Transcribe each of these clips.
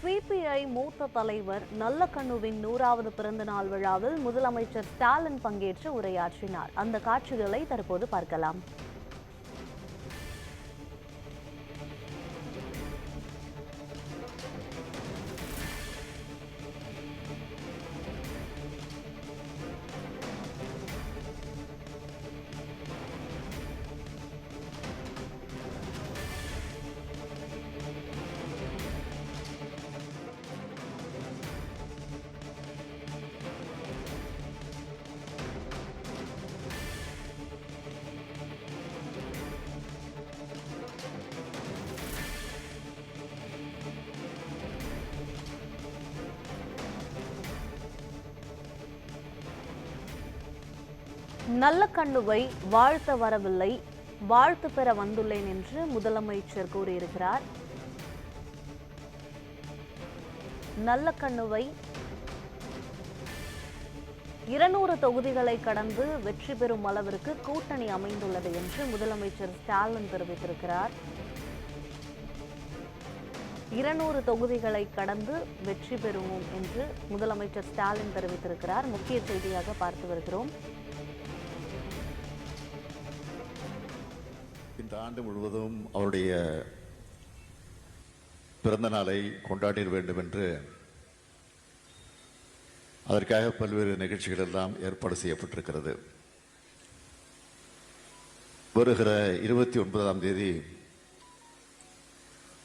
CBI மூத்த தலைவர் நல்லக்கண்ணுவின் 100வது பிறந்த நாள் விழாவில் முதலமைச்சர் ஸ்டாலின் பங்கேற்று உரையாற்றினார். அந்த காட்சிகளை தற்போது பார்க்கலாம். நல்லக்கண்ணுவை வாழ்த்த வரவில்லை, வாழ்த்து பெற வந்துள்ளேன் என்று முதலமைச்சர் கூறியிருக்கிறார். நல்லக்கண்ணுவை 200 தொகுதிகளை கடந்து வெற்றி பெறும் அளவிற்கு கூட்டணி அமைந்துள்ளது என்று முதலமைச்சர் ஸ்டாலின் தெரிவித்திருக்கிறார். 200 தொகுதிகளை கடந்து வெற்றி பெறுவோம் என்று முதலமைச்சர் ஸ்டாலின் தெரிவித்திருக்கிறார். முக்கிய செய்தியாக பார்த்து வருகிறோம். இந்த ஆண்டு முழுவதும் அவருடைய பிறந்த நாளை கொண்டாடிட வேண்டும் என்று அதற்காக பல்வேறு நிகழ்ச்சிகள் எல்லாம் ஏற்பாடு செய்யப்பட்டிருக்கிறது. வருகிற 29ஆம் தேதி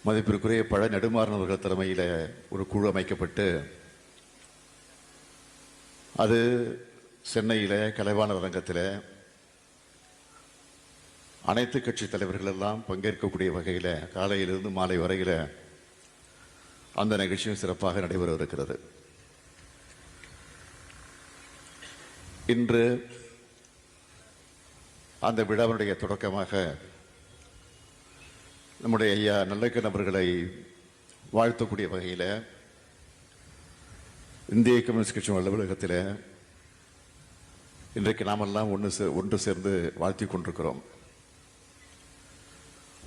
மதிப்பிற்குரிய பழ நெடுமாறன் அவர்கள் தலைமையில் ஒரு குழு அமைக்கப்பட்டு அது சென்னையில் கலைவாணர் அரங்கத்தில் அனைத்து கட்சி தலைவர்கள் எல்லாம் பங்கேற்கக்கூடிய வகையில் காலையிலிருந்து மாலை வரையில் அந்த நிகழ்ச்சியும் சிறப்பாக நடைபெறவிருக்கிறது. இன்று அந்த விழாவினுடைய தொடக்கமாக நம்முடைய ஐயா நல்லக்கண் அவர்களை வாழ்த்தக்கூடிய வகையில் இந்திய கம்யூனிஸ்ட் கட்சி அலுவலகத்தில் இன்றைக்கு நாமெல்லாம் ஒன்று சேர்ந்து வாழ்த்தி கொண்டிருக்கிறோம்.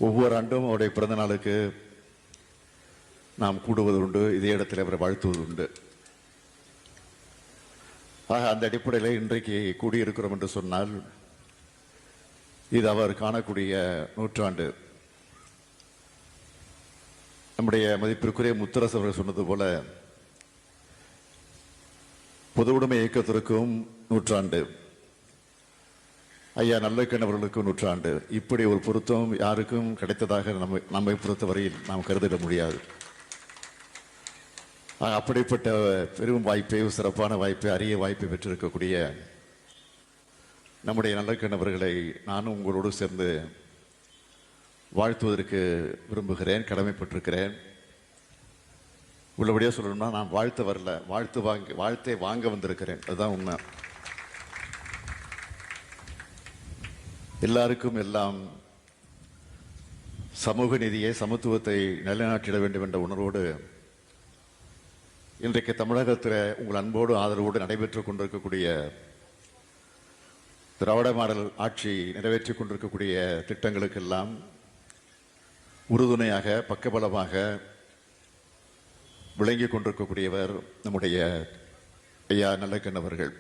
ஒவ்வொரு ஆண்டும் அவருடைய பிறந்த நாளுக்கு நாம் கூடுவது உண்டு, இதே இடத்தில் அவரை வாழ்த்துவது உண்டு. ஆக அந்த அடிப்படையில் இன்றைக்கு கூடியிருக்கிறோம் என்று சொன்னால் இது அவர் காணக்கூடிய நூற்றாண்டு. நம்முடைய மதிப்பிற்குரிய முத்தரசு அவர்கள் சொன்னது போல பொது உடைமை இயக்கத்திற்கும் நூற்றாண்டு, ஐயா நல்லக்கண் அவர்களுக்கு நூற்றாண்டு. இப்படி ஒரு பொருத்தம் யாருக்கும் கிடைத்ததாக நம்மை பொறுத்தவரையில் நாம் கருதிட முடியாது. அப்படிப்பட்ட பெரும் வாய்ப்பை, சிறப்பான வாய்ப்பை, அரிய வாய்ப்பை பெற்றிருக்கக்கூடிய நம்முடைய நல்லக்கண் அவர்களை நானும் உங்களோடு சேர்ந்து வாழ்த்துவதற்கு விரும்புகிறேன், கடமைப்பட்டிருக்கிறேன். உள்ளபடியாக சொல்லணும்னா நான் வாழ்த்த வரல, வாழ்த்தை வாங்க வந்திருக்கிறேன். அதுதான் உண்மை. எல்லாருக்கும் எல்லாம் சமூக நீதியை, சமத்துவத்தை நிலைநாட்டிட வேண்டும் என்ற உணர்வோடு இன்றைக்கு தமிழகத்தில் உங்கள் அன்போடு ஆதரவோடு நடைபெற்றுக் கொண்டிருக்கக்கூடிய திராவிட மாடல் ஆட்சி நிறைவேற்றிக் கொண்டிருக்கக்கூடிய திட்டங்களுக்கெல்லாம் உறுதுணையாக, பக்கபலமாக விளங்கிக் கொண்டிருக்கக்கூடியவர் நம்முடைய ஐயா நல்லக்கண் அவர்கள்.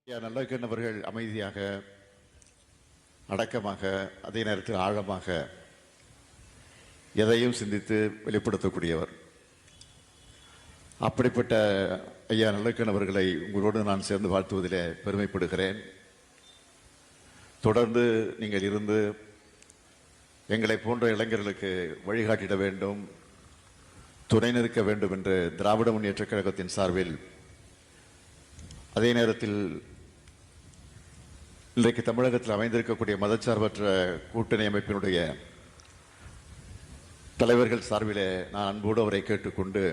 ஐயா நல்லக்கண் அவர்கள் அமைதியாக, அடக்கமாக, அதே நேரத்தில் ஆழமாக எதையும் சிந்தித்து வெளிப்படுத்தக்கூடியவர். அப்படிப்பட்ட ஐயா நல்லக்கண் அவர்களை உங்களோடு நான் சேர்ந்து வாழ்த்துவதிலே பெருமைப்படுகிறேன். தொடர்ந்து நீங்கள் இருந்து எங்களை போன்ற இளைஞர்களுக்கு வழிகாட்டிட வேண்டும், துணை நிற்க வேண்டும் என்று திராவிட முன்னேற்றக் கழகத்தின் சார்பில், அதே நேரத்தில் இன்றைக்கு தமிழகத்தில் அமைந்திருக்கக்கூடிய மதச்சார்பற்ற கூட்டணி அமைப்பினுடைய தலைவர்கள் சார்பிலே நான் அன்போடு அவரை கேட்டுக்கொண்டு,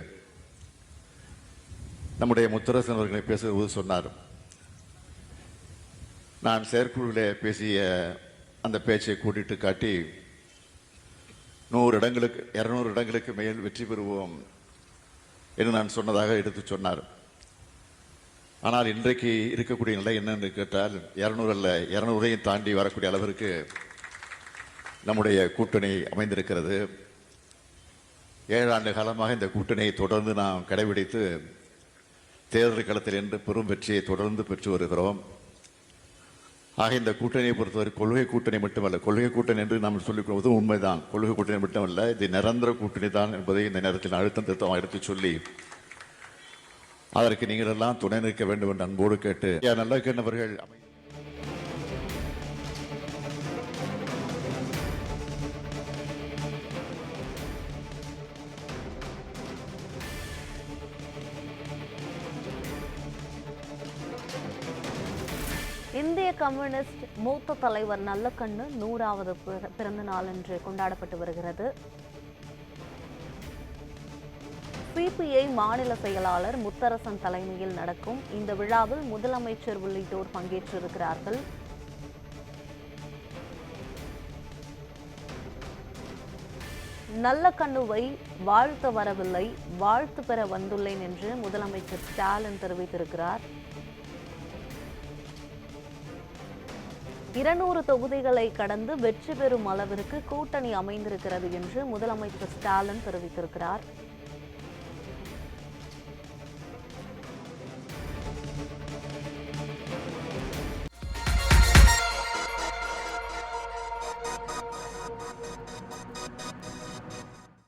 நம்முடைய முத்தரசன் அவர்களை பேசுவது சொன்னார். நான் செயற்குழுவிலே பேசிய அந்த பேச்சை கூட்டிட்டு காட்டி 200 இடங்களுக்கு மேல் வெற்றி பெறுவோம் என்று நான் சொன்னதாக எடுத்து சொன்னார். ஆனால் இன்றைக்கு இருக்கக்கூடிய நிலை என்னன்னு கேட்டால் 200 அல்ல, 200ஐயும் தாண்டி வரக்கூடிய அளவிற்கு நம்முடைய கூட்டணி அமைந்திருக்கிறது. 7 ஆண்டு காலமாக இந்த கூட்டணியை தொடர்ந்து நாம் கடைபிடித்து தேர்தல் களத்தில் என்று பெரும் வெற்றியை தொடர்ந்து பெற்று வருகிறோம். ஆக இந்த கூட்டணியை பொறுத்தவரை கொள்கை கூட்டணி மட்டுமல்ல, கொள்கை கூட்டணி என்று நாம் சொல்லிக் கொள்வது உண்மைதான். கொள்கை கூட்டணி மட்டுமல்ல, இது நிரந்தர கூட்டணி தான் என்பதை இந்த நேரத்தில் அழுத்தம் திருத்தமாக எடுத்துச் சொல்லி அதற்கு நீங்கள் எல்லாம் துணை நிற்க வேண்டும் என்று அன்போடு கேட்டு நல்ல கேட்டவர்கள் இந்திய கம்யூனிஸ்ட் மூத்த தலைவர் நல்லக்கண்ணு 100வது பிறந்த நாள் என்று கொண்டாடப்பட்டு வருகிறது. சிபிஐ மாநில செயலாளர் முத்தரசன் தலைமையில் நடக்கும் இந்த விழாவில் முதலமைச்சர் உள்ளிட்டோர் பங்கேற்றிருக்கிறார்கள். நல்லக்கண்ணுவை வாழ்த்த வரவில்லை, வாழ்த்து பெற வந்துள்ளேன் என்று முதலமைச்சர் ஸ்டாலின் தெரிவித்திருக்கிறார். 200 தொகுதிகளை கடந்து வெற்றி பெறும் அளவிற்கு கூட்டணி அமைந்திருக்கிறது என்று முதலமைச்சர் ஸ்டாலின் தெரிவித்திருக்கிறார்.